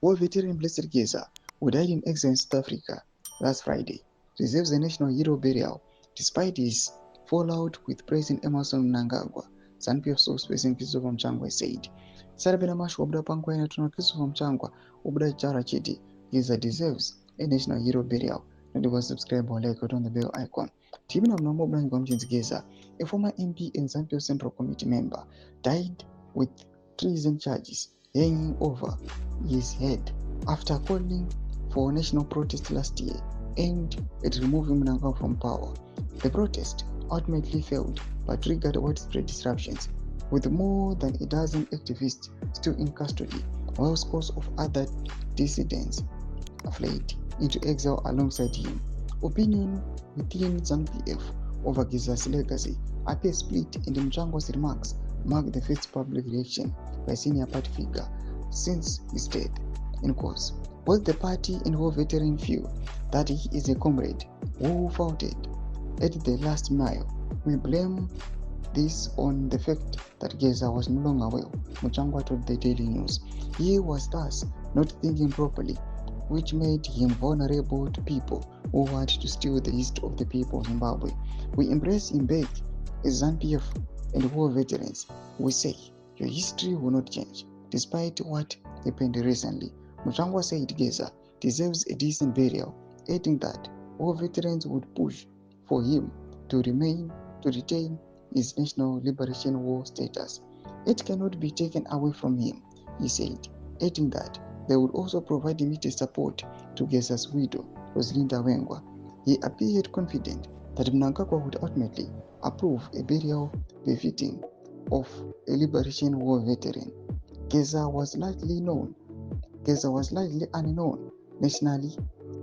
War veteran Blessed Geza, who died in exile in South Africa last Friday, deserves a national hero burial despite his fallout with President Emerson Mnangagwa, ZANU-PF spokesperson Christopher Mchangwa said. Sarabina Mash Wabda Pankwa and Christopher Mchangwa, Ubda Chara Chidi, Geza deserves a national hero burial. And was subscribe or like on the bell icon. Tibin of Nombo Blank Gomjins Geza, a former MP and ZANU-PF Central Committee member, died with treason charges hanging over his head after calling for a national protest last year aimed at removing Mnangagwa from power. The protest ultimately failed but triggered widespread disruptions, with more than a dozen activists still in custody, while scores of other dissidents fled into exile alongside him. Opinion within ZANU-PF over Geza's legacy appears split, and Mchangwa's remarks mark the first public reaction by a senior party figure since his death. In course, both the party and war veteran feel that he is a comrade who fought at the last mile. We blame this on the fact that Geza was no longer well, Mchangwa told the Daily News. He was thus not thinking properly, which made him vulnerable to people who want to steal the history of the people of Zimbabwe. We embrace him back as ZANU-PF and war veterans. We say your history will not change, despite what happened recently. Mchangwa said Geza deserves a decent burial, adding that war veterans would push for him to retain his National Liberation War status. It cannot be taken away from him, he said, adding that they would also provide immediate support to Geza's widow, Roslinda Wengwa. He appeared confident that Mnangagwa would ultimately approve a burial befitting of a Liberation War veteran. Geza was largely unknown nationally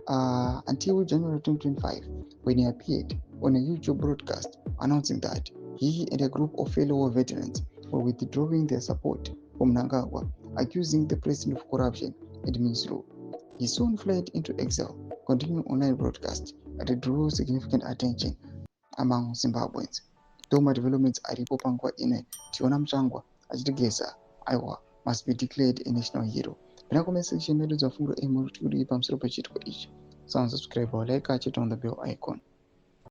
until January 2025, when he appeared on a YouTube broadcast announcing that he and a group of fellow war veterans were withdrawing their support from Mnangagwa, accusing the president of corruption and misrule. He soon fled into exile, continuing online broadcasts that drew significant attention among Zimbabweans. Doma developments aripopangwa ine tiona Mchangwa achiti Geza aiwa must be declared a national hero. Pena comment section medu za fungo emu kuti pamusoro pechitiko ichi. Subscribe or like achita on the bell icon.